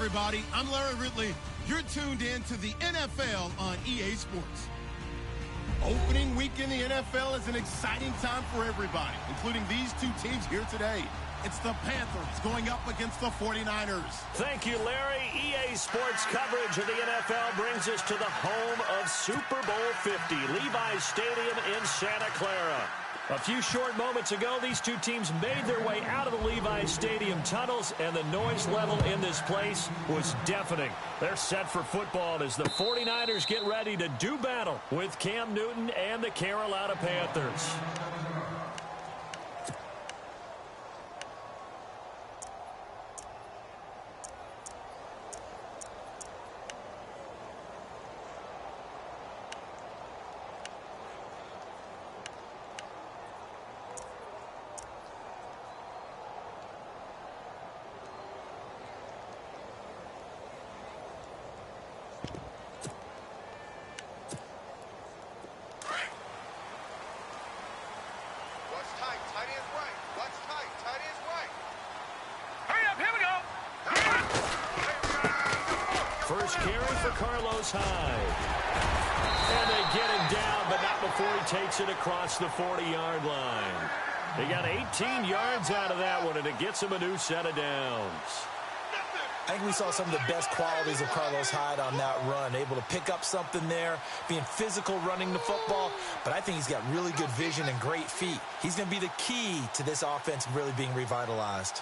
everybody. I'm Larry Ridley. You're tuned in to the NFL on EA Sports. Opening week in the NFL is an exciting time for everybody, including these two teams here today. It's the Panthers going up against the 49ers. Thank you, Larry. EA Sports coverage of the NFL brings us to the home of Super Bowl 50, Levi's Stadium in Santa Clara. A few short moments ago, these two teams made their way out of the Levi's Stadium tunnels, and the noise level in this place was deafening. They're set for football as the 49ers get ready to do battle with Cam Newton and the Carolina Panthers. First carry for Carlos Hyde. And they get him down, but not before he takes it across the 40-yard line. They got 18 yards out of that one, and it gets him a new set of downs. I think we saw some of the best qualities of Carlos Hyde on that run. Able to pick up something there, being physical running the football, but I think he's got really good vision and great feet. He's going to be the key to this offense really being revitalized.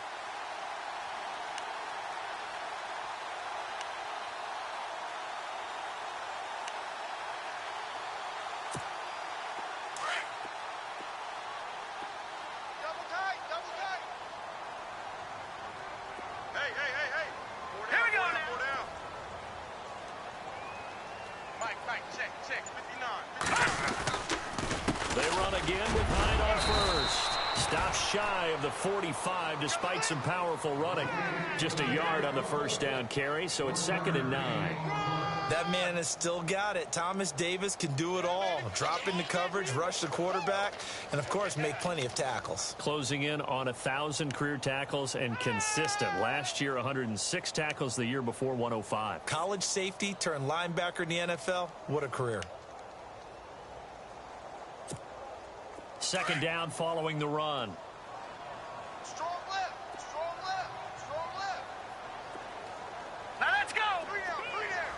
Shy of the 45 despite some powerful running. Just a yard on the first down carry, so it's 2nd and 9. That man has still got it. Thomas Davis can do it all. Drop into coverage, rush the quarterback, and, of course, make plenty of tackles. Closing in on 1,000 career tackles and consistent. Last year, 106 tackles. The year before, 105. College safety turned linebacker in the NFL. What a career. 2nd down following the run. Strong left, strong left, strong left. Now let's go. 3 down, 3 down.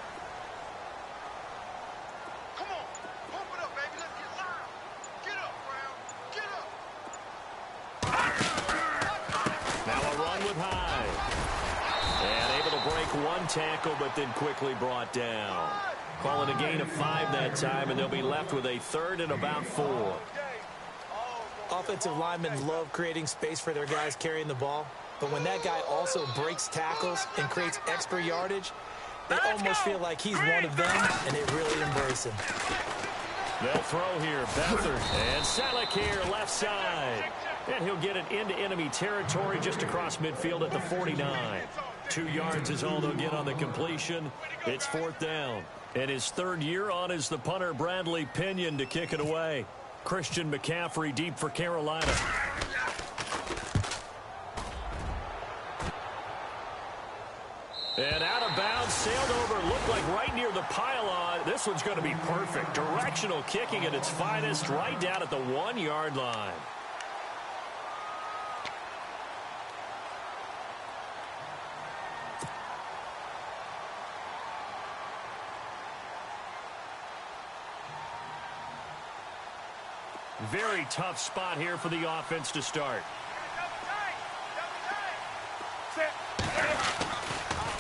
Come on, pump it up, baby. Let's get loud. Get up, Brown. Get up. Now a run with Hyde. And able to break one tackle, but then quickly brought down. Calling a gain of 5 that time, and they'll be left with a 3rd and about 4. Offensive linemen love creating space for their guys carrying the ball, but when that guy also breaks tackles and creates extra yardage, they almost feel like he's one of them, and they really embrace him. They'll throw here. Beathard and Selleck here, left side. And he'll get it into enemy territory just across midfield at the 49. 2 yards is all they'll get on the completion. It's 4th down. And his 3rd year on is the punter Bradley Pinion to kick it away. Christian McCaffrey deep for Carolina. And out of bounds, sailed over, looked like right near the pylon. This one's going to be perfect. Directional kicking at its finest, right down at the 1-yard line. Very tough spot here for the offense to start.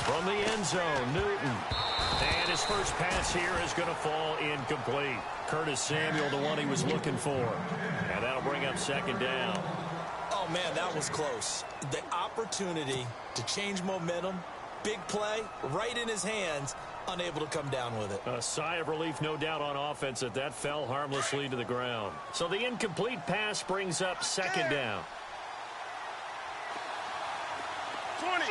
From the end zone, Newton. And his first pass here is going to fall incomplete. Curtis Samuel, the one he was looking for. And that'll bring up 2nd down. Oh, man, that was close. The opportunity to change momentum, big play, right in his hands, unable to come down with it. A sigh of relief, no doubt, on offense that fell harmlessly to the ground. So the incomplete pass brings up 2nd down. 20.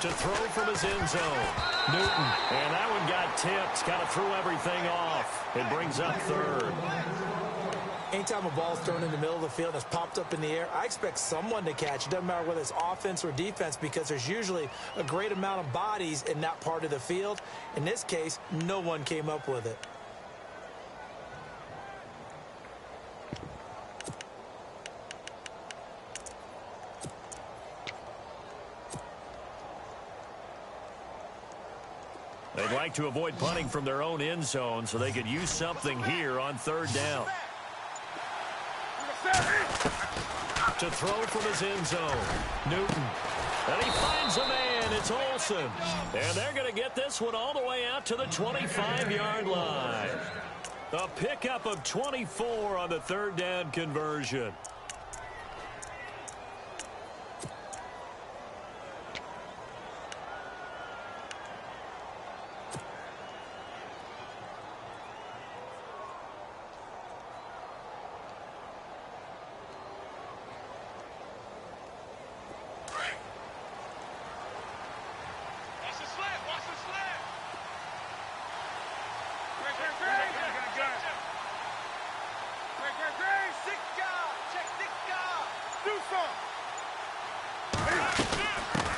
To throw from his end zone. Newton. And that one got tipped. Kind of threw everything off. It brings up 3rd. Anytime a ball's thrown in the middle of the field and it's popped up in the air, I expect someone to catch. It doesn't matter whether it's offense or defense, because there's usually a great amount of bodies in that part of the field. In this case, no one came up with it. They'd like to avoid punting from their own end zone so they could use something here on third down. To throw from his end zone, Newton. And he finds a man. It's Olsen. And they're going to get this one all the way out to the 25-yard line. A pickup of 24 on the third down conversion.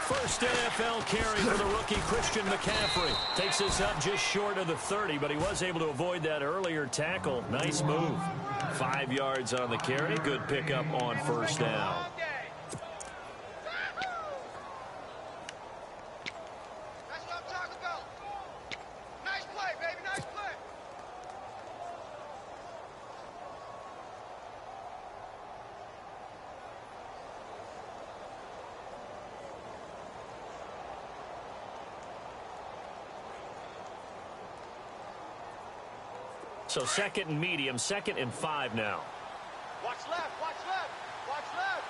First NFL carry for the rookie Christian McCaffrey. Takes this up just short of the 30, but he was able to avoid that earlier tackle. Nice move. 5 yards on the carry. Good pickup on first down. That's what I'm talking about. Nice play, baby. Nice play. So second and medium, 2nd and 5 now. Watch left. Watch left. Watch left.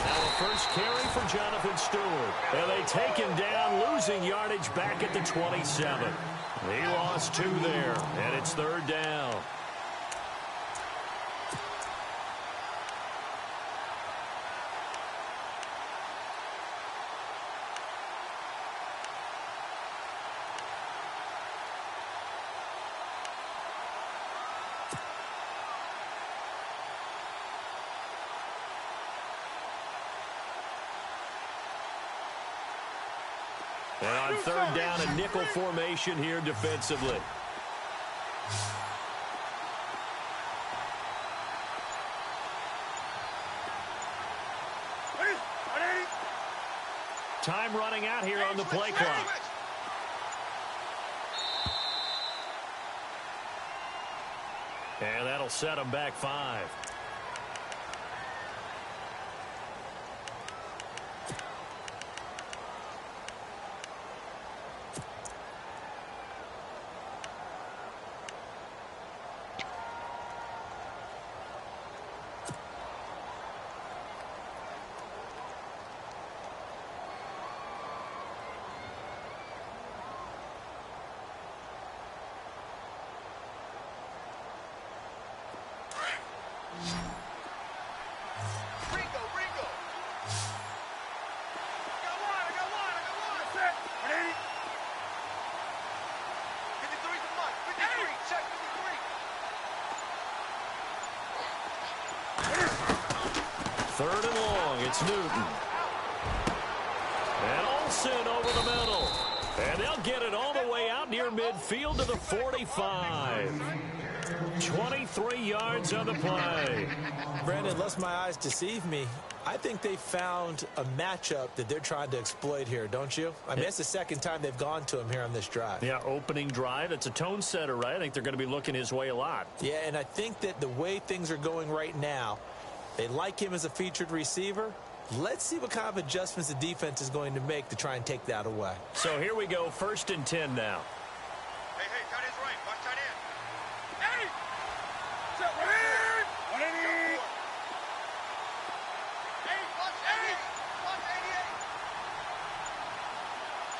Now the first carry for Jonathan Stewart. And they take him down, losing yardage back at the 27. He lost 2 there, and it's third down. And on third down, a nickel formation here defensively. Time running out here on the play clock. And that'll set them back 5. Third and long, it's Newton. And Olsen over the middle. And they'll get it all the way out near midfield to the 45. 23 yards on the play. Brandon, lest my eyes deceive me, I think they found a matchup that they're trying to exploit here, don't you? I mean, it's the second time they've gone to him here on this drive. Yeah, opening drive. It's a tone setter, right? I think they're going to be looking his way a lot. Yeah, and I think that the way things are going right now, they like him as a featured receiver. Let's see what kind of adjustments the defense is going to make to try and take that away. So here we go, 1st and 10 now. Hey, tight end's right. Watch tight end. Hey! What's up, 180. Hey, watch 80. Watch 88.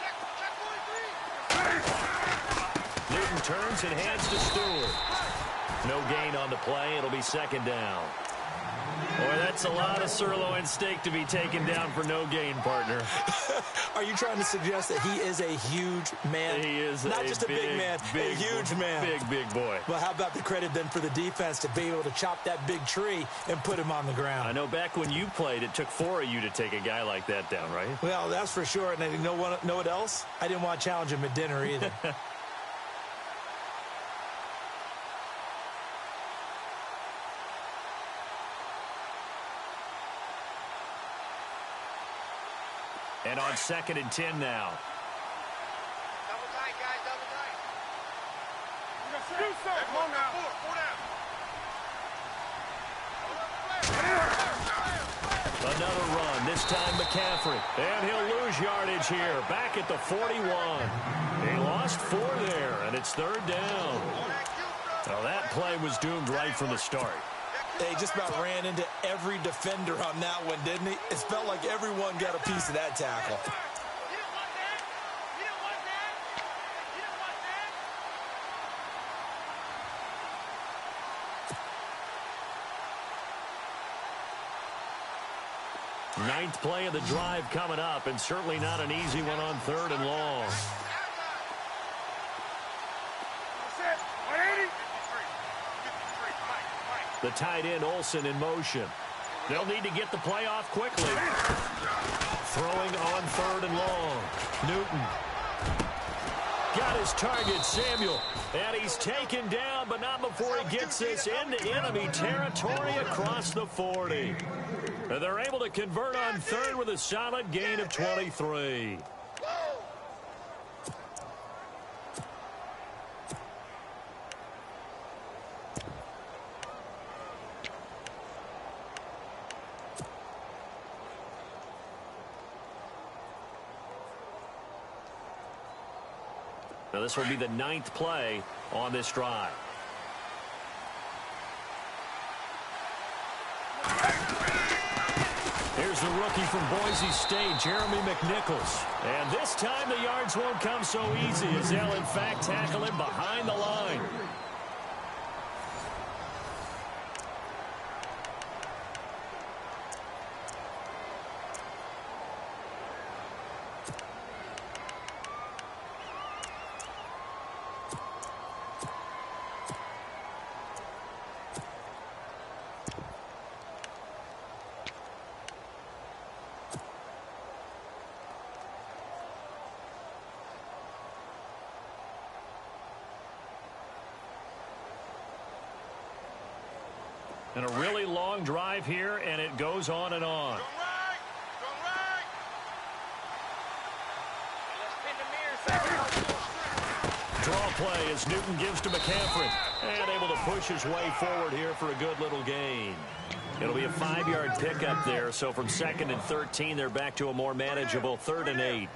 Check 43. Newton turns and hands to Stewart. No gain on the play. It'll be 2nd down. Boy, that's a lot of sirloin steak to be taken down for no gain, partner. Are you trying to suggest that he is a huge man? He is not just a big man, a huge man. Big boy. Well, how about the credit then for the defense to be able to chop that big tree and put him on the ground? I know back when you played, it took 4 of you to take a guy like that down, right? Well, that's for sure. And you know what else? I didn't want to challenge him at dinner either. And on 2nd and 10 now. Double tight, guys, double tight. Do something. Come on now. Four down. Another run, this time McCaffrey. And he'll lose yardage here, back at the 41. He lost 4 there, and it's 3rd down. Now that play was doomed right from the start. They just about ran into every defender on that one, didn't he? It felt like everyone got a piece of that tackle. Ninth play of the drive coming up, and certainly not an easy one on 3rd and long. The tight end, Olsen, in motion. They'll need to get the play off quickly. Throwing on 3rd and long. Newton. Got his target, Samuel. And he's taken down, but not before he gets this into enemy territory across the 40. And they're able to convert on 3rd with a solid gain of 23. Now this will be the 9th play on this drive. Here's the rookie from Boise State, Jeremy McNichols. And this time the yards won't come so easy as they'll in fact tackle him behind the line. And a really long drive here, and it goes on and on. Draw play as Newton gives to McCaffrey. And able to push his way forward here for a good little gain. It'll be a 5-yard pickup there, so from 2nd and 13, they're back to a more manageable 3rd and 8.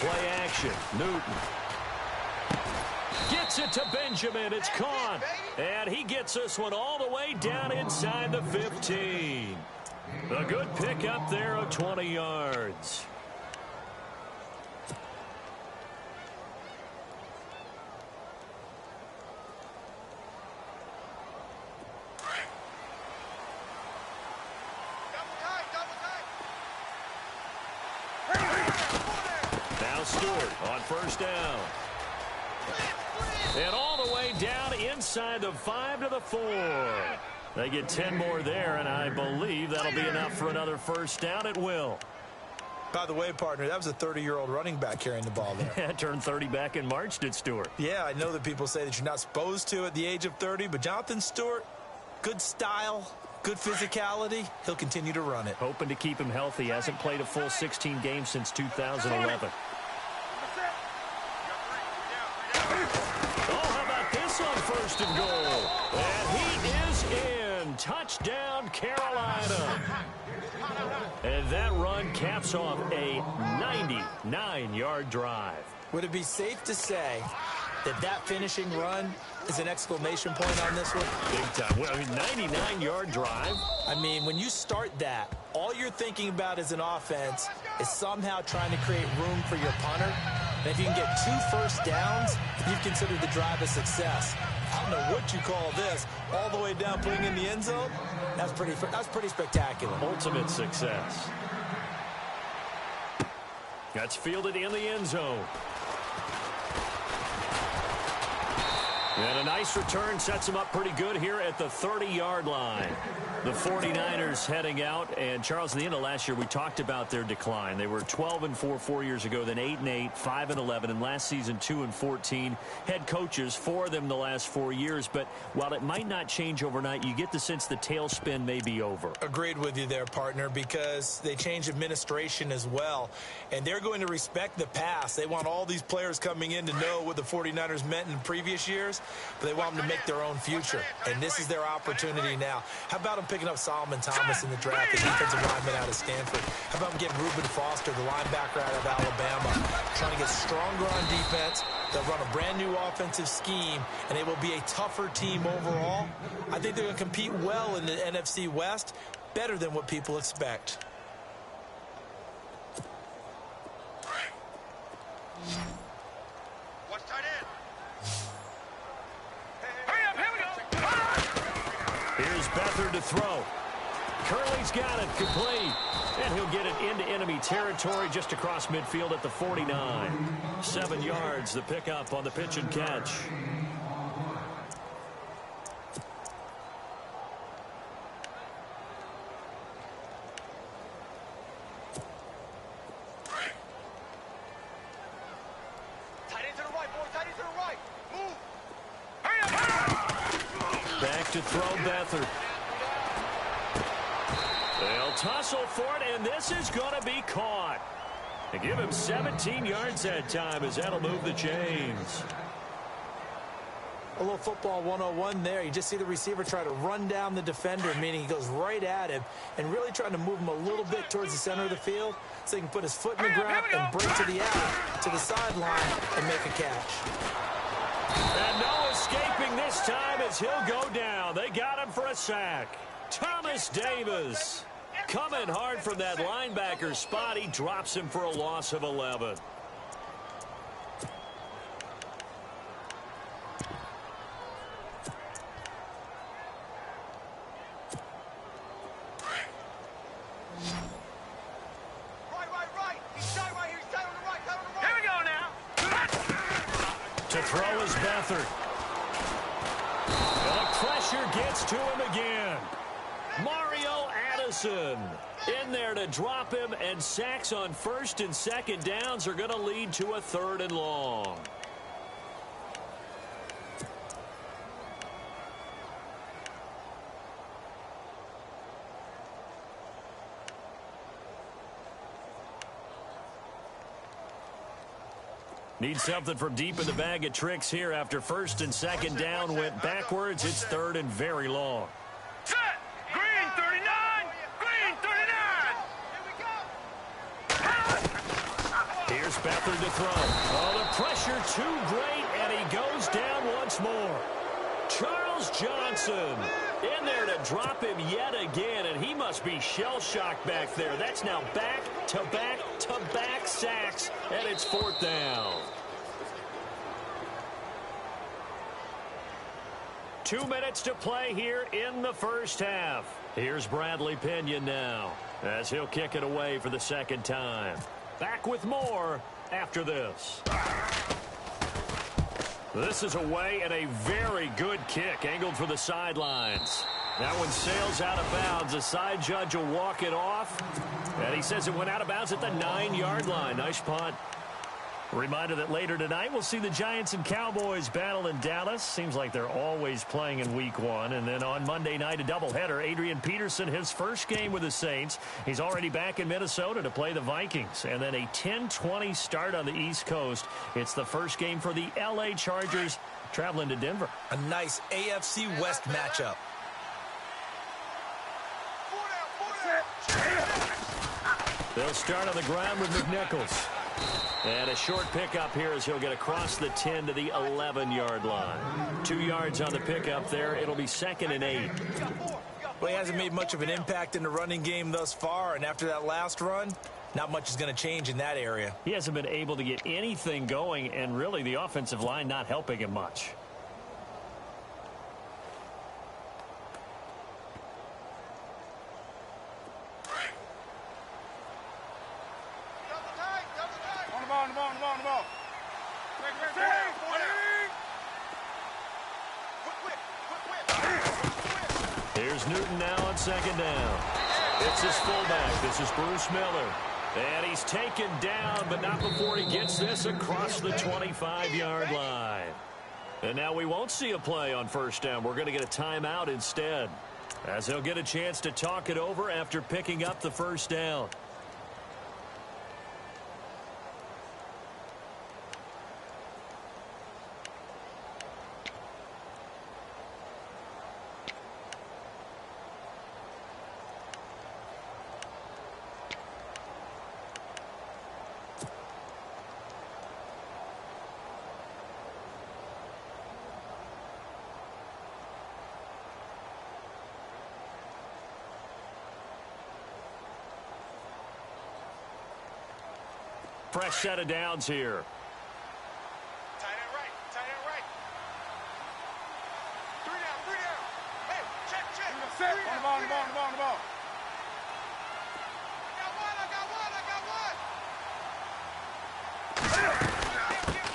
Play action. Newton gets it to Benjamin. It's caught. And he gets this one all the way down inside the 15. A good pickup there of 20 yards. Stewart on 1st down. And all the way down inside the 5 to the 4. They get 10 more there, and I believe that'll be enough for another 1st down. It will. By the way, partner, that was a 30-year-old running back carrying the ball there. Turned 30 back in March, did Stewart. Yeah, I know that people say that you're not supposed to at the age of 30, but Jonathan Stewart, good style, good physicality. He'll continue to run it. Hoping to keep him healthy. Hasn't played a full 16 games since 2011. first and goal. And he is in. Touchdown, Carolina. And that run caps off a 99-yard drive. Would it be safe to say that finishing run is an exclamation point on this one? Big time. Well, I mean, 99-yard drive. I mean, when you start that, all you're thinking about as an offense is somehow trying to create room for your punter. And if you can get 2 first downs, you've considered the drive a success. I don't know what you call this. All the way down putting in the end zone. That's pretty spectacular. Ultimate success. That's fielded in the end zone. And a nice return sets him up pretty good here at the 30-yard line. The 49ers heading out. And, Charles, at the end of last year, we talked about their decline. They were 12-4 4 years ago, then 8-8, 5-11, and last season 2-14. Head coaches, 4 of them the last 4 years. But while it might not change overnight, you get the sense the tailspin may be over. Agreed with you there, partner, because they changed administration as well. And they're going to respect the pass. They want all these players coming in to know what the 49ers meant in previous years, but they want them to make their own future. And this is their opportunity now. How about them picking up Solomon Thomas in the draft, the defensive lineman out of Stanford? How about them getting Reuben Foster, the linebacker out of Alabama, trying to get stronger on defense? They'll run a brand-new offensive scheme, and it will be a tougher team overall. I think they're going to compete well in the NFC West, better than what people expect. What's tight end? Here's Beathard to throw. Curley's got it, complete. And he'll get it into enemy territory just across midfield at the 49. 7 yards, the pickup on the pitch and catch. Tight end to the right, boy. Tight end to the right. Move. Back to throw Beathard. They'll tussle for it, and this is going to be caught. They give him 17 yards that time as that'll move the chains. A little football 101 there. You just see the receiver try to run down the defender, meaning he goes right at him and really trying to move him a little bit towards the center of the field so he can put his foot in the ground and break to the out, to the sideline, and make a catch. And no escaping this time as he'll go down. They got him for a sack. Thomas Davis coming hard from that linebacker spot. He drops him for a loss of 11. Right. He's tight right here. He's tight on the right. Tight on the right. Here we go now. To throw is Beathard. The pressure gets to him again. Mario Addison in there to drop him, and sacks on first and second downs are going to lead to a 3rd and long. Need something from deep in the bag of tricks here after first and second down went backwards. It's 3rd and very long. Set. Green 39. Green 39. Here's Beathard to throw. Oh, the pressure too great, and he goes down once more. Charles Johnson in there to drop him yet again, and he must be shell-shocked back there. That's now back-to-back-to-back sacks, and it's 4th down. 2 minutes to play here in the first half. Here's Bradley Pinion now as he'll kick it away for the second time. Back with more after this. This is away, and a very good kick angled for the sidelines. That one sails out of bounds. The side judge will walk it off, and he says it went out of bounds at the 9-yard line. Nice punt. Reminder that later tonight we'll see the Giants and Cowboys battle in Dallas. Seems like they're always playing in week 1. And then on Monday night, a doubleheader. Adrian Peterson, his first game with the Saints. He's already back in Minnesota to play the Vikings. And then a 10:20 start on the East Coast. It's the first game for the LA Chargers traveling to Denver. A nice AFC West matchup. They'll start on the ground with McNichols. And a short pickup here as he'll get across the 10 to the 11-yard line. 2 yards on the pickup there. It'll be 2nd and 8. Well, he hasn't made much of an impact in the running game thus far, and after that last run, not much is going to change in that area. He hasn't been able to get anything going, and really the offensive line not helping him much. On the ball. Here's Newton now on 2nd down. It's his fullback. This is Bruce Miller. And he's taken down, but not before he gets this across the 25-yard line. And now we won't see a play on 1st down. We're going to get a timeout instead, as he'll get a chance to talk it over after picking up the 1st down. Fresh set of downs here. Tight end right. 3 down. Hey, check. Set. On the ball. I got one.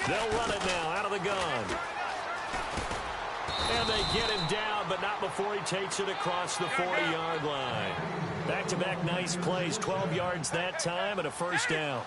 They'll run it now out of the gun. And they get him down, but not before he takes it across the 40-yard line. Back-to-back nice plays, 12 yards that time and a 1st down.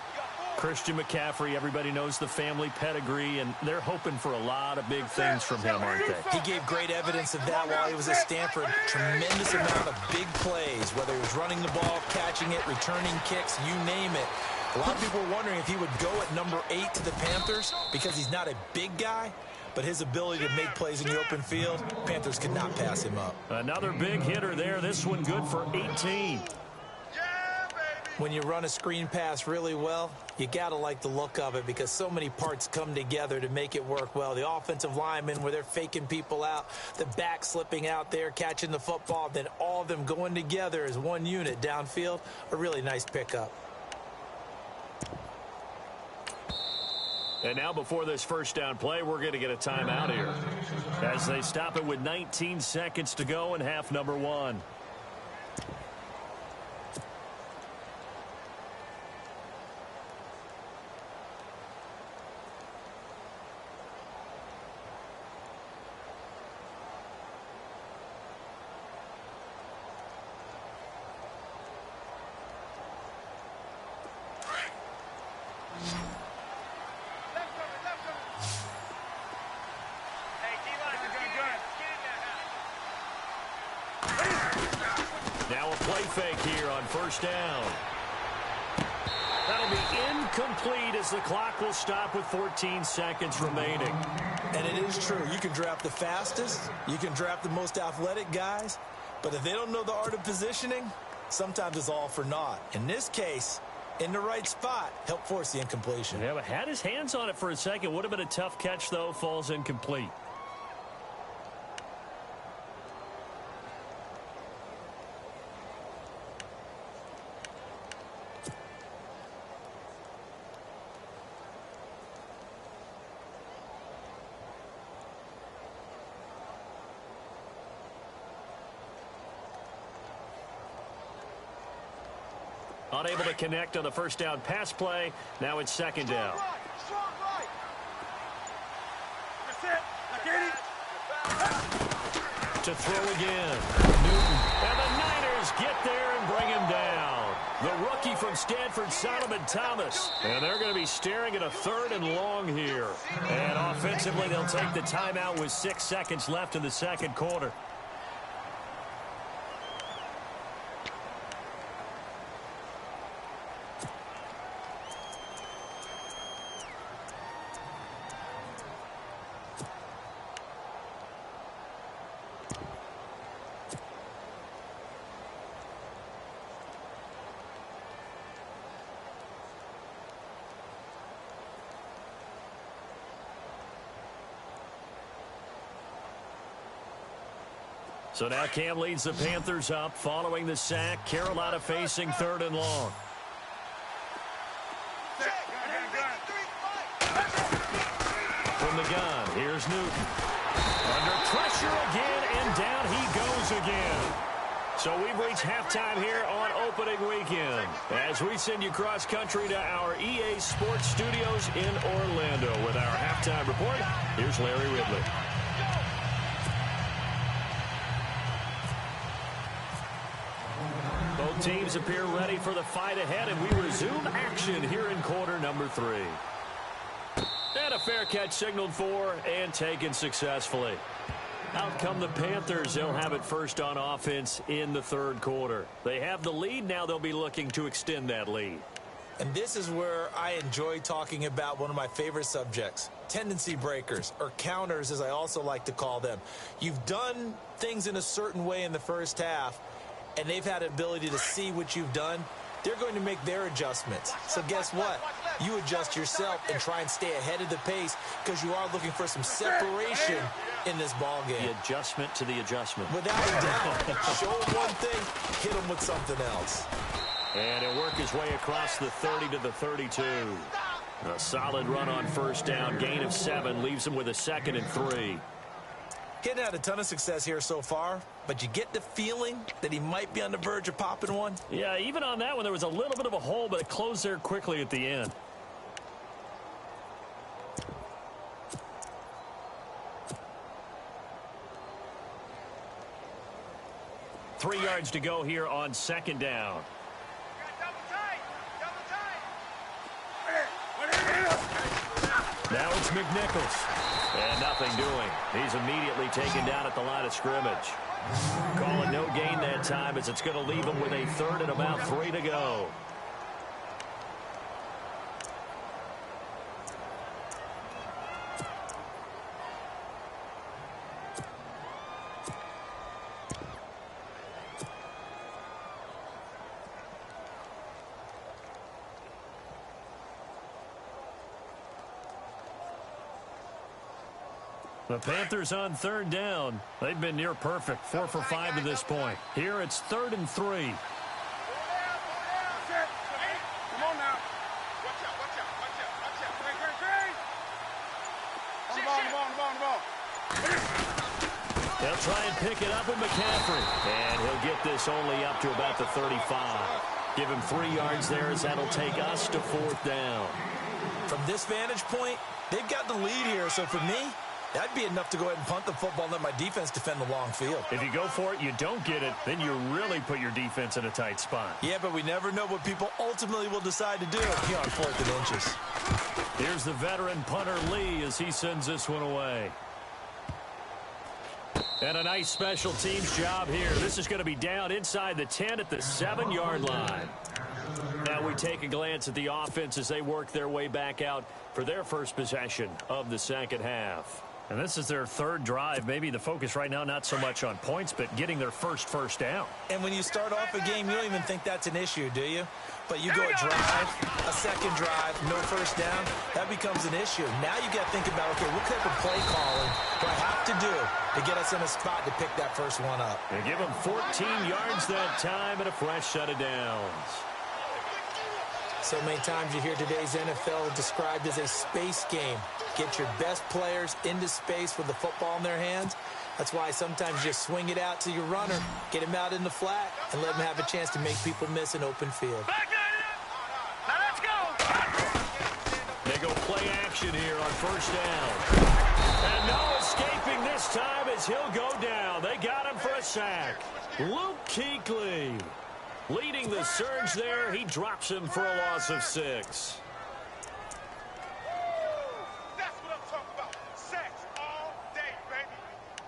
Christian McCaffrey, everybody knows the family pedigree, and they're hoping for a lot of big things from him, aren't they? He gave great evidence of that while he was at Stanford. Tremendous amount of big plays, whether he was running the ball, catching it, returning kicks, you name it. A lot of people were wondering if he would go at number 8 to the Panthers because he's not a big guy, but his ability to make plays in the open field, Panthers could not pass him up. Another big hitter there. This one good for 18. When you run a screen pass really well, you got to like the look of it because so many parts come together to make it work well. The offensive linemen, where they're faking people out, the back slipping out there, catching the football, then all of them going together as one unit downfield, a really nice pickup. And now before this 1st down play, we're going to get a timeout here as they stop it with 19 seconds to go in half number 1. Now a play fake here on 1st down. That'll be incomplete as the clock will stop with 14 seconds remaining. And it is true. You can draft the fastest. You can draft the most athletic guys. But if they don't know the art of positioning, sometimes it's all for naught. In this case, in the right spot, help force the incompletion. Yeah, but had his hands on it for a second. Would have been a tough catch, though. Falls incomplete. Unable to connect on the 1st down pass play. Now it's 2nd down. Strong right. To throw again. Newton. And the Niners get there and bring him down. The rookie from Stanford, Solomon Thomas. And they're going to be staring at a 3rd and long here. And offensively, they'll take the timeout with 6 seconds left in the 2nd quarter. So now Cam leads the Panthers up following the sack. Carolina facing 3rd and long. From the gun, here's Newton. Under pressure again, and down he goes again. So we've reached halftime here on opening weekend as we send you cross-country to our EA Sports Studios in Orlando with our halftime report. Here's Larry Ridley. Both teams appear ready for the fight ahead, and we resume action here in quarter number 3. And a fair catch signaled for and taken successfully. Out come the Panthers. They'll have it first on offense in the 3rd quarter. They have the lead. Now they'll be looking to extend that lead. And this is where I enjoy talking about one of my favorite subjects, tendency breakers, or counters as I also like to call them. You've done things in a certain way in the first half, and they've had an ability to see what you've done. They're going to make their adjustments. So guess what? You adjust yourself and try and stay ahead of the pace because you are looking for some separation in this ball game. The adjustment to the adjustment. Without a doubt. Show them one thing, hit them with something else. And he'll work his way across the 30 to the 32. A solid run on first down. Gain of 7 leaves him with a 2nd and 3. Getting had a ton of success here so far, but you get the feeling that he might be on the verge of popping one. Yeah, even on that one, there was a little bit of a hole, but it closed there quickly at the end. Three yards to go here on 2nd down. Now it's McNichols. And nothing doing. He's immediately taken down at the line of scrimmage. Calling no gain that time as it's going to leave him with a 3rd and about 3 to go. The Panthers on 3rd down. They've been near perfect. 4 for 5 to this point. Here it's 3rd and 3. Come on now. Watch out, watch out, watch out, watch out. Green. On the ball. They'll try and pick it up with McCaffrey. And he'll get this only up to about the 35. Give him 3 yards there as that'll take us to 4th down. From this vantage point, they've got the lead here. So for me, that'd be enough to go ahead and punt the football and let my defense defend the long field. If you go for it, you don't get it, then you really put your defense in a tight spot. Yeah, but we never know what people ultimately will decide to do here on 4th and inches. Here's the veteran punter Lee as he sends this one away. And a nice special teams job here. This is going to be down inside the 10 at the 7-yard line. Now we take a glance at the offense as they work their way back out for their first possession of the 2nd half. And this is their 3rd drive. Maybe the focus right now not so much on points, but getting their first down. And when you start off a game, you don't even think that's an issue, do you? But you go a drive, a 2nd drive, no first down, that becomes an issue. Now you got to think about, okay, what type of play calling do I have to do to get us in a spot to pick that first one up? They give them 14 yards that time and a fresh set of downs. So many times you hear today's NFL described as a space game. Get your best players into space with the football in their hands. That's why sometimes you just swing it out to your runner, get him out in the flat, and let him have a chance to make people miss an open field. Now let's go. They go play action here on first down. And no escaping this time as he'll go down. They got him for a sack. Luke Kuechly leading the surge there. He drops him for a loss of 6. That's what I'm talking about. Sacks all day, baby.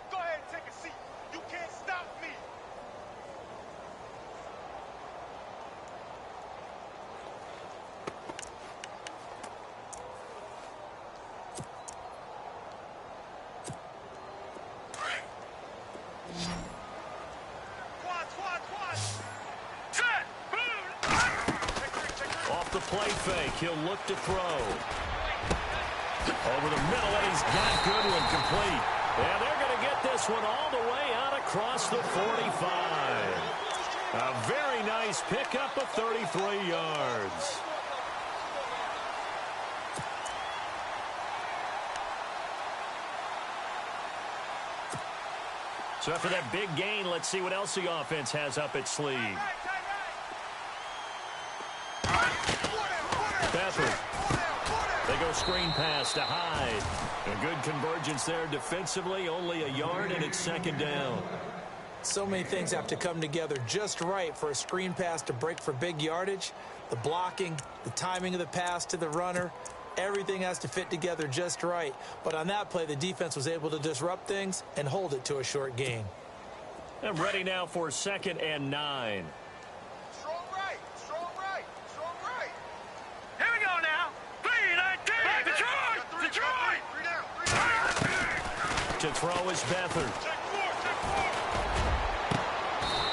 Go ahead and take a seat. You can't stop me. Quad. Set. Off the play fake, he'll look to throw. Over the middle, and he's got Goodwin complete. And they're going to get get this one all the way out across the 45. A very nice pickup of 33 yards. So after that big gain, let's see what else the offense has up its sleeve. Beathard. They go screen pass to Hyde. A good convergence there defensively, only a yard, and it's second down. So many things have to come together just right for a screen pass to break for big yardage. The blocking, the timing of the pass to the runner, everything has to fit together just right. But on that play, the defense was able to disrupt things and hold it to a short gain. I'm ready now for 2nd and 9. Strong right. Strong right. Strong right. Here we go now. 3-19. Detroit. Detroit. 3 down. 3 down. To throw is Beathard.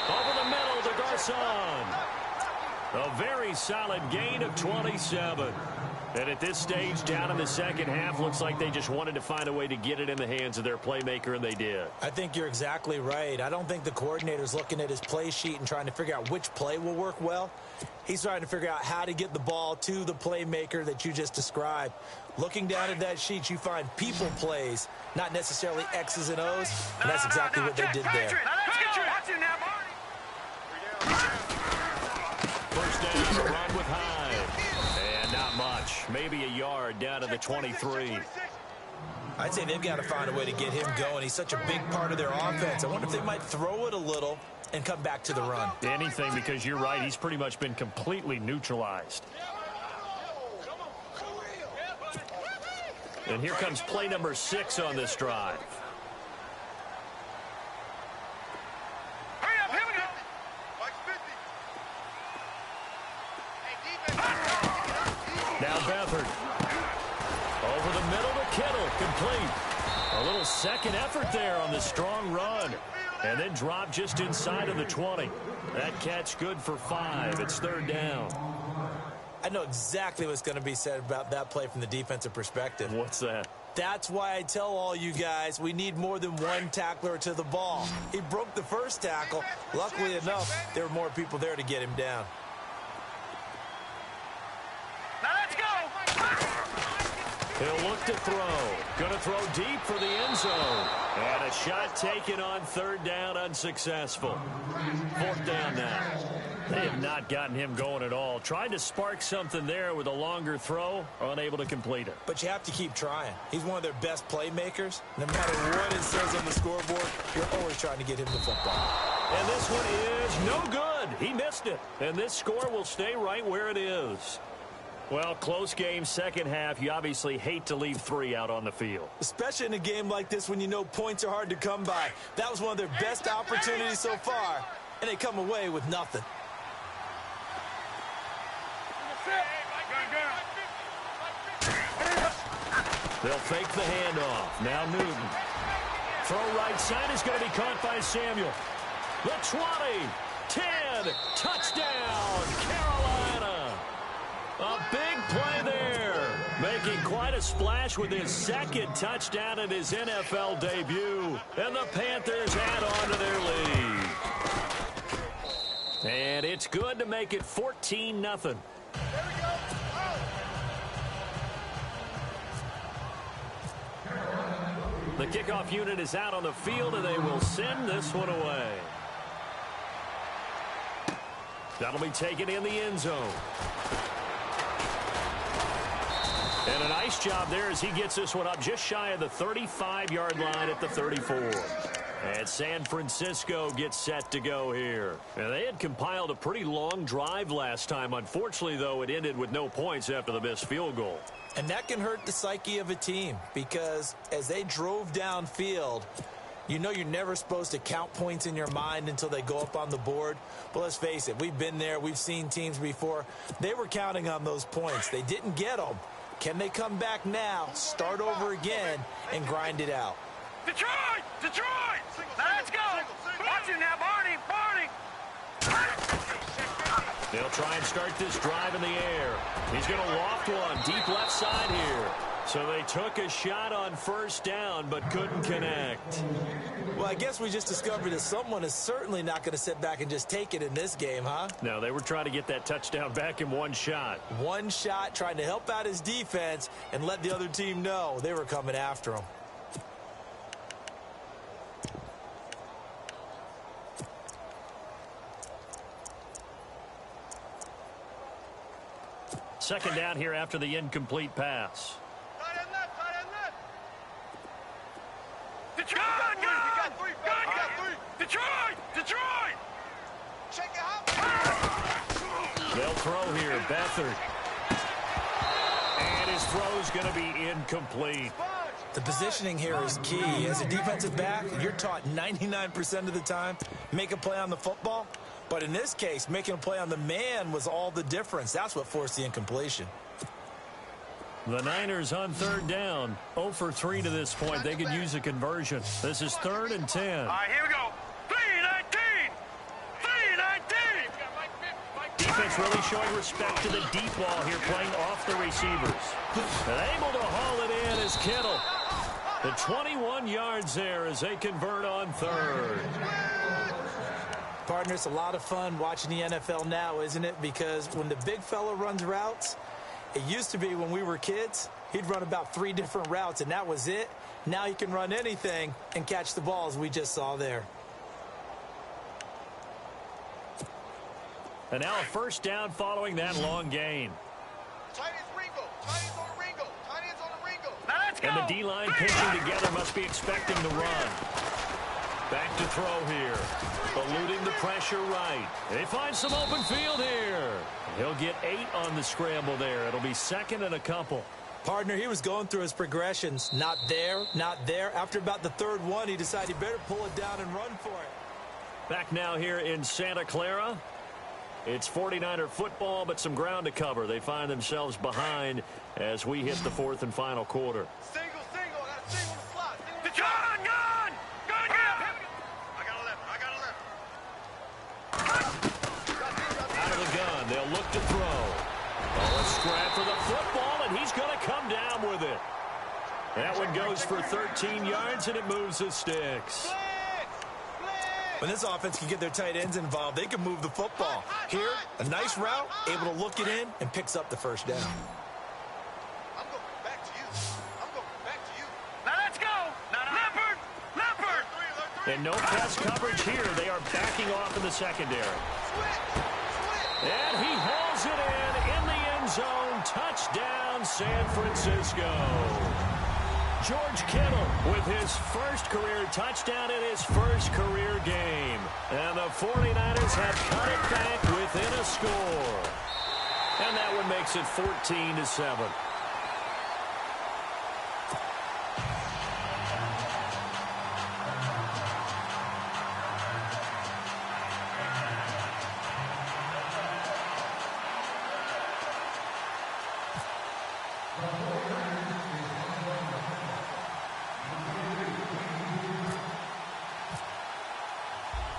Over the middle to Garcon. A very solid gain of 27. And at this stage, down in the second half, looks like they just wanted to find a way to get it in the hands of their playmaker, and they did. I think you're exactly right. I don't think the coordinator's looking at his play sheet and trying to figure out which play will work well. He's trying to figure out how to get the ball to the playmaker that you just described. Looking down at that sheet, you find people plays, not necessarily X's and O's, and that's exactly what they did there. Let's go. Watch it now, Barney. First down, a run with Hyde. And not much. Maybe a yard down to the 23. I'd say they've got to find a way to get him going. He's such a big part of their offense. I wonder if they might throw it a little and come back to the run. Anything, because you're right. He's pretty much been completely neutralized. And here comes play number 6 on this drive. Hurry up. Here we go. Mike's 50. Hey, defense. Now Beathard. Over the middle to Kittle. Complete. A little second effort there on the strong run. And then drop just inside of the 20. That catch good for 5. It's 3rd down. I know exactly what's going to be said about that play from the defensive perspective. What's that? That's why I tell all you guys we need more than one tackler to the ball. He broke the first tackle. Luckily enough, there were more people there to get him down. Now let's go. He'll look to throw. Going to throw deep for the end zone. And a shot taken on 3rd down, unsuccessful. 4th down now. They have not gotten him going at all. Tried to spark something there with a longer throw, unable to complete it. But you have to keep trying. He's one of their best playmakers. No matter what it says on the scoreboard, you're always trying to get him the football. And this one is no good. He missed it. And this score will stay right where it is. Well, close game, second half. You obviously hate to leave 3 out on the field. Especially in a game like this when you know points are hard to come by. That was one of their best opportunities so far, and they come away with nothing. They'll fake the handoff. Now Newton. Throw right side is going to be caught by Samuel. The 20, 10, touchdown, Carolina. A big play there, making quite a splash with his 2nd touchdown in his NFL debut. And the Panthers add on to their lead. And it's good to make it 14-0. The kickoff unit is out on the field, and they will send this one away. That'll be taken in the end zone. And a nice job there as he gets this one up just shy of the 35-yard line at the 34. And San Francisco gets set to go here. And they had compiled a pretty long drive last time. Unfortunately, though, it ended with no points after the missed field goal. And that can hurt the psyche of a team because as they drove downfield, you know you're never supposed to count points in your mind until they go up on the board. But let's face it, we've been there. We've seen teams before. They were counting on those points. They didn't get them. Can they come back now, start over again, and grind it out? Detroit! Detroit! Now let's go. Watch it now, Barney. Barney. They'll try and start this drive in the air. He's going to loft one deep left side here. So they took a shot on first down but couldn't connect. Well, I guess we just discovered that someone is certainly not going to sit back and just take it in this game, huh? No, they were trying to get that touchdown back in one shot. One shot, trying to help out his defense and let the other team know they were coming after him. Second down here after the incomplete pass. Tight end left, tight end left. Detroit! You got three, fella. You got three. Detroit! Check it out. They'll throw here. Beathard. And his throw's going to be incomplete. The positioning here is key. As a defensive back, you're taught 99% of the time, make a play on the football. But in this case, making a play on the man was all the difference. That's what forced the incompletion. The Niners on third down. 0 for 3 to this point. They could use a conversion. This is 3rd and 10. All right, here we go. 3-19! 3-19! Defense really showing respect to the deep ball here, playing off the receivers. And able to haul it in is Kittle. The 21 yards there as they convert on third. Partner, it's a lot of fun watching the NFL now, isn't it? Because when the big fella runs routes, it used to be when we were kids, he'd run about 3 different routes, and that was it. Now he can run anything and catch the balls we just saw there. And now a first down following that long gain. Tight end's Ringo. Tight end's on the Ringo. Tight end's on the Ringo. Now let's go! And the D-line pitching together must be expecting the run. Back to throw here. Eluding the pressure right. They find some open field here. He'll get 8 on the scramble there. It'll be 2nd and a couple. Partner, he was going through his progressions. Not there, not there. After about the 3rd one, he decided he better pull it down and run for it. Back now here in Santa Clara. It's 49er football, but some ground to cover. They find themselves behind as we hit the 4th and final quarter. Single. That's single in the slot. Gun! Gun! I got 11. Out of the gun, they'll look to throw. Oh, a scrap for the football, and he's going to come down with it. That one goes for 13 yards, and it moves the sticks. When this offense can get their tight ends involved, they can move the football. Here, a nice route, able to look it in, and picks up the first down. I'm going back to you. Now let's go! Leopard! And no pass coverage here. They are backing off in the secondary. And he hauls it in the end zone. Touchdown, San Francisco. George Kittle with his first career touchdown in his first career game. And the 49ers have cut it back within a score. And that one makes it 14-7.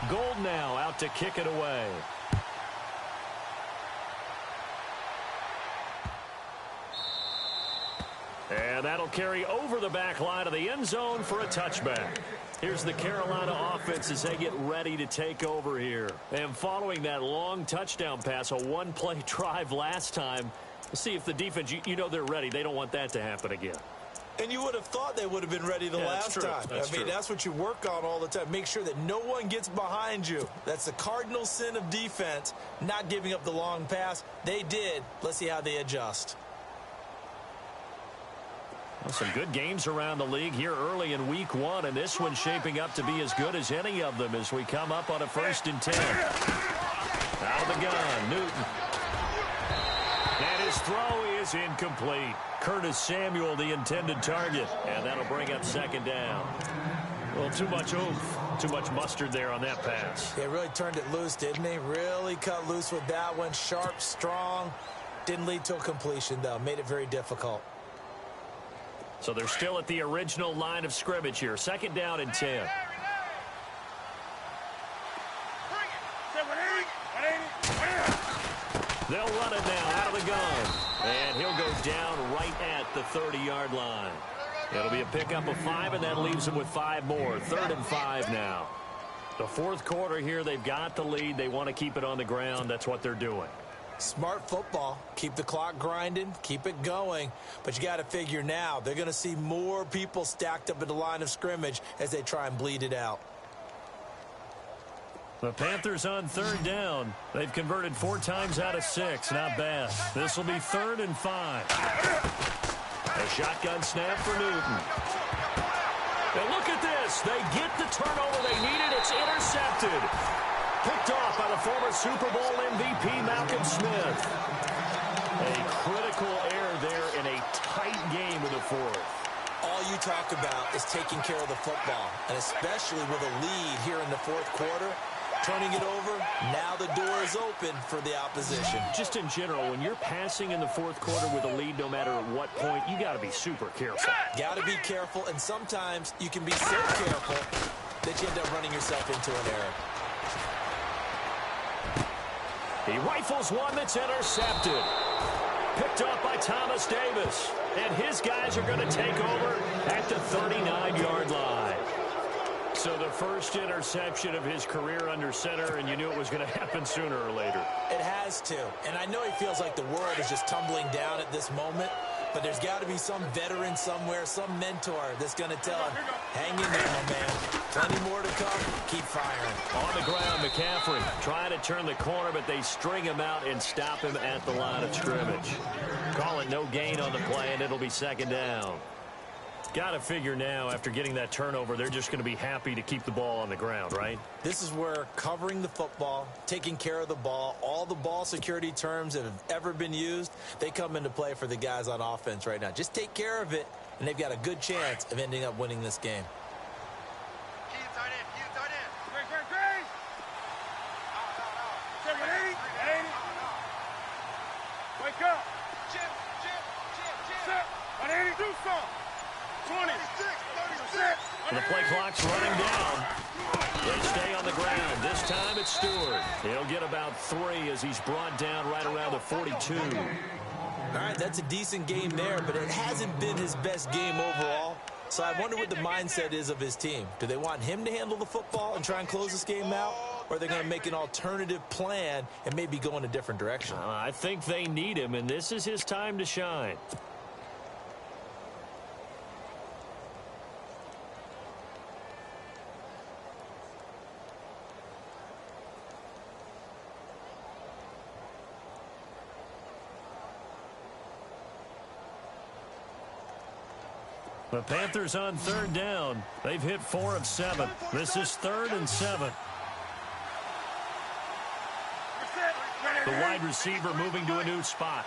Gold now out to kick it away. And that'll carry over the back line of the end zone for a touchback. Here's the Carolina offense as they get ready to take over here. And following that long touchdown pass, a one-play drive last time, see if the defense, you know they're ready. They don't want that to happen again. And you would have thought they would have been ready the last time. That's what you work on all the time. Make sure that no one gets behind you. That's the cardinal sin of defense, not giving up the long pass. They did. Let's see how they adjust. Well, some good games around the league here early in week 1, and this one's shaping up to be as good as any of them as we come up on a 1st and 10. Out of the gun, Newton. And his throw is incomplete. Curtis Samuel, the intended target, and that'll bring up 2nd down. Well, too much oomph, too much mustard there on that pass. They really turned it loose, didn't they? Really cut loose with that one. Sharp, strong. Didn't lead to a completion, though. Made it very difficult. So they're still at the original line of scrimmage here. 2nd down and 10. They'll run it now out of the gun. And he'll go down right at the 30-yard line. It'll be a pickup of 5, and that leaves him with 5 more. 3rd and 5 now. The fourth quarter here, they've got the lead. They want to keep it on the ground. That's what they're doing. Smart football. Keep the clock grinding. Keep it going. But you got to figure now, they're going to see more people stacked up at the line of scrimmage as they try and bleed it out. The Panthers on 3rd down. They've converted 4 times out of 6. Not bad. This will be 3rd and 5. A shotgun snap for Newton. And look at this. They get the turnover they needed. It's intercepted. Picked off by the former Super Bowl MVP, Malcolm Smith. A critical error there in a tight game in the fourth. All you talk about is taking care of the football, and especially with a lead here in the fourth quarter. Turning it over, now the door is open for the opposition. Just in general, when you're passing in the fourth quarter with a lead, no matter at what point, you got to be super careful. Got to be careful, and sometimes you can be so careful that you end up running yourself into an error. He rifles one that's intercepted. Picked up by Thomas Davis. And his guys are going to take over at the 39-yard line. So the first interception of his career under center, and you knew it was going to happen sooner or later. It has to. And I know he feels like the world is just tumbling down at this moment, but there's got to be some veteran somewhere, some mentor that's going to tell him, hang in there, my man. Plenty more to come. Keep firing. On the ground, McCaffrey trying to turn the corner, but they string him out and stop him at the line of scrimmage. Call it no gain on the play, and it'll be 2nd down. Got to figure now, after getting that turnover, they're just going to be happy to keep the ball on the ground, right? This is where covering the football, taking care of the ball, all the ball security terms that have ever been used, they come into play for the guys on offense right now. Just take care of it, and they've got a good chance of ending up winning this game. Keep tight end. Keep tight end. Great. No. Wake up. Chip. Set. 180. Do something. 20. 36. And the play clock's running down. They stay on the ground. This time it's Stewart. He'll get about 3 as he's brought down right around the 42. All right, that's a decent game there, but it hasn't been his best game overall. So I wonder what the mindset is of his team. Do they want him to handle the football and try and close this game out? Or are they going to make an alternative plan and maybe go in a different direction? I think they need him, and this is his time to shine. The Panthers on 3rd down. They've hit 4 of 7. This is 3rd and 7. The wide receiver moving to a new spot.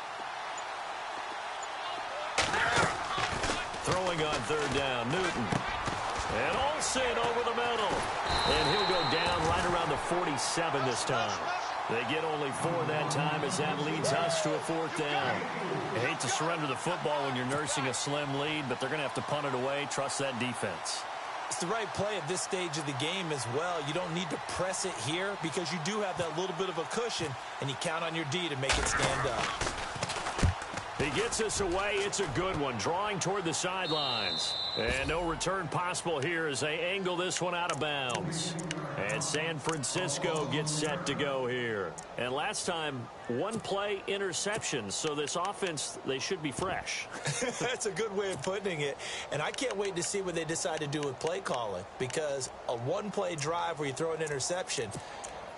Throwing on 3rd down, Newton. And Olsen over the middle. And he'll go down right around the 47 this time. They get only 4 that time as that leads us to a 4th down. I hate to surrender the football when you're nursing a slim lead, but they're going to have to punt it away. Trust that defense. It's the right play at this stage of the game as well. You don't need to press it here because you do have that little bit of a cushion, and you count on your D to make it stand up. He gets us away. It's a good one. Drawing toward the sidelines. And no return possible here as they angle this one out of bounds. And San Francisco gets set to go here. And last time, 1 play interception. So this offense, they should be fresh. That's a good way of putting it. And I can't wait to see what they decide to do with play calling. Because a 1-play drive where you throw an interception,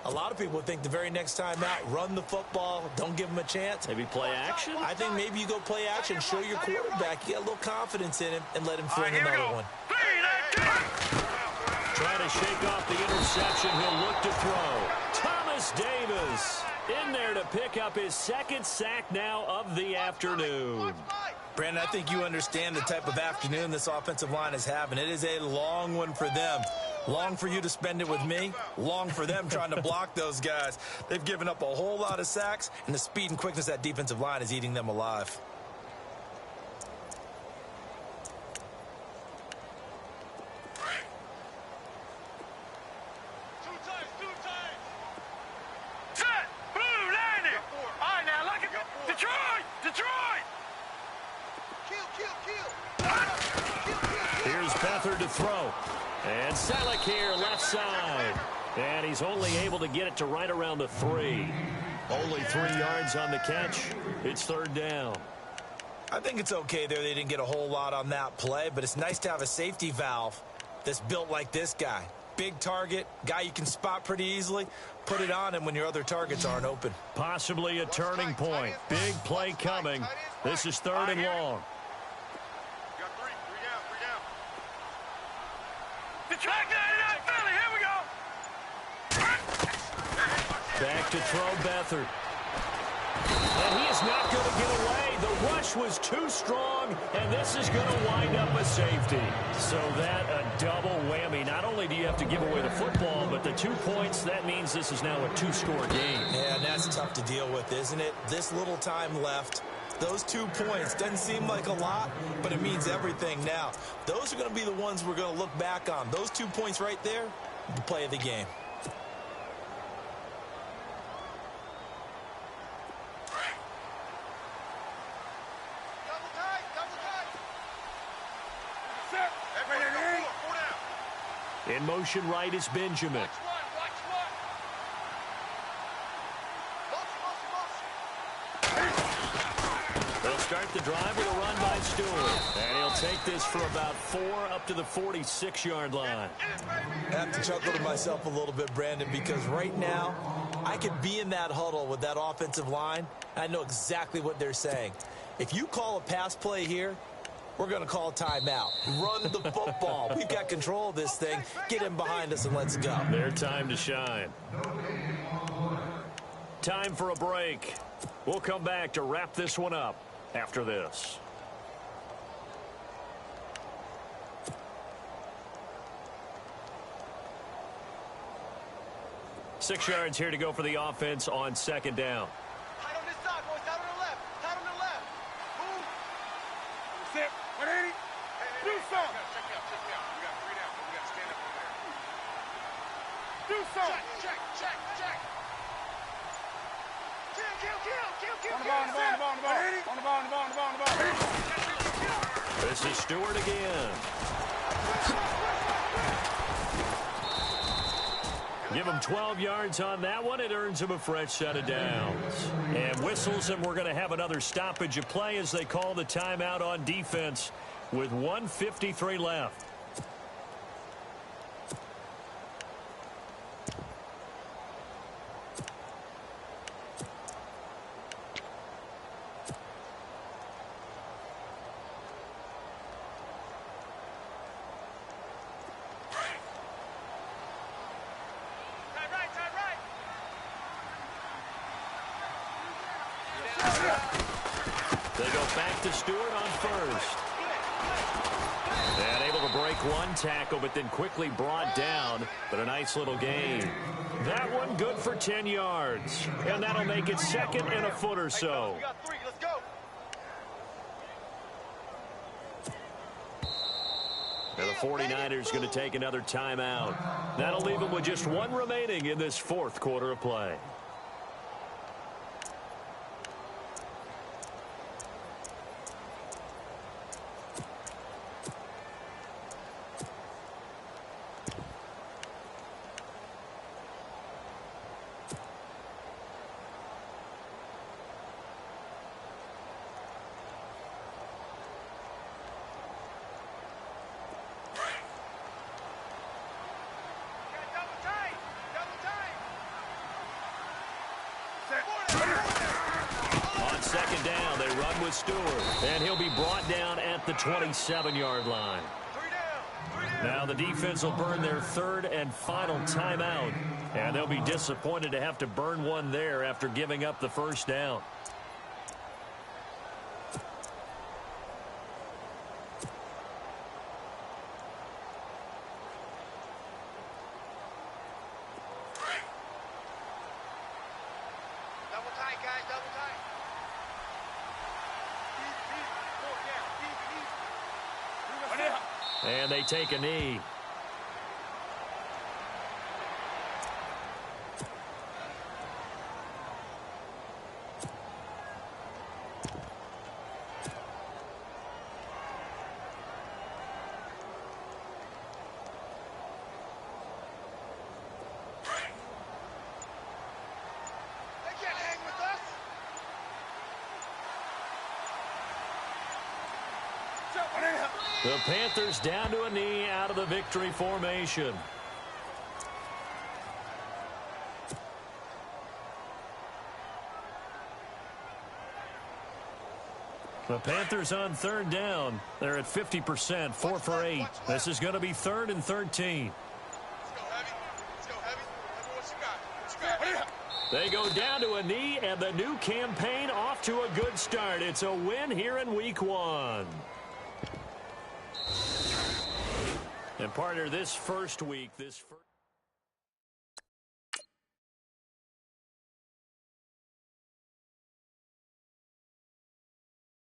a lot of people think the very next time out, run the football, don't give them a chance. Maybe play action? I think maybe you go play action, show your quarterback, you got a little confidence in him, and let him fling another one. Trying to shake off the interception. He'll look to throw. Thomas Davis in there to pick up his 2nd sack now of the afternoon. Brandon, I think you understand the type of afternoon this offensive line is having. It is a long one for them. Long for you to spend it with me. Long for them trying to block those guys. They've given up a whole lot of sacks, and the speed and quickness of that defensive line is eating them alive. Two times. Set. Blue landing. All right, now look at Detroit. Beathard to throw. And Selleck here, left side. And he's only able to get it to right around the 3. Only 3 yards on the catch. It's 3rd down. I think it's okay there. They didn't get a whole lot on that play, but it's nice to have a safety valve that's built like this guy. Big target, guy you can spot pretty easily. Put it on him when your other targets aren't open. Possibly a turning point. Big play coming. This is 3rd and long. You got 3 down, 3 down. Detract that, Philly, here we go. Back to throw Beathard. And he is not going to get away. The rush was too strong, and this is going to wind up a safety. So that a double whammy. Not only do you have to give away the football, but the 2 points, that means this is now a 2-score game. Yeah, and that's tough to deal with, isn't it? This little time left. Those 2 points doesn't seem like a lot, but it means everything now. Those are going to be the ones we're going to look back on. Those 2 points right there, the play of the game. In motion right is Benjamin. They'll start the drive with a run by Stewart. And he'll take this for about 4 up to the 46-yard line. I have to chuckle to myself a little bit, Brandon, because right now I could be in that huddle with that offensive line. I know exactly what they're saying. If you call a pass play here, we're going to call timeout. Run the football. We've got control of this thing. Get him behind us and let's go. Their time to shine. Time for a break. We'll come back to wrap this one up after this. Six yards here to go for the offense on 2nd down. Tight on this side, boys. Tight on the left. Tight on the left. Move. Sit. 180. Do something. Check me out. Check me out. We got 3 down. We got to stand up over there. Do something. Check. Check. Check. Kill. On the ball. This is Stewart again. Give him 12 yards on that one. It earns him a fresh set of downs. And whistles, and we're going to have another stoppage of play as they call the timeout on defense with 1:53 left. They go back to Stewart on 1st. And able to break one tackle, but then quickly brought down. But a nice little gain. That one good for 10 yards. And that'll make it 2nd and a foot or so. We got 3. Let's go. And the 49ers going to take another timeout. That'll leave them with just 1 remaining in this 4th quarter of play. On 2nd down, they run with Stewart. And he'll be brought down at the 27-yard line. 3 down. Now the defense will burn their 3rd and final timeout. And they'll be disappointed to have to burn one there after giving up the 1st down. Double tight, guys. Double tight. Easy. And they take a knee. The Panthers down to a knee out of the victory formation. The Panthers on third down. They're at 50%, 4 for 8. This is going to be 3rd and 13. They go down to a knee, and the new campaign off to a good start. It's a win here in Week 1. And partner, this first week,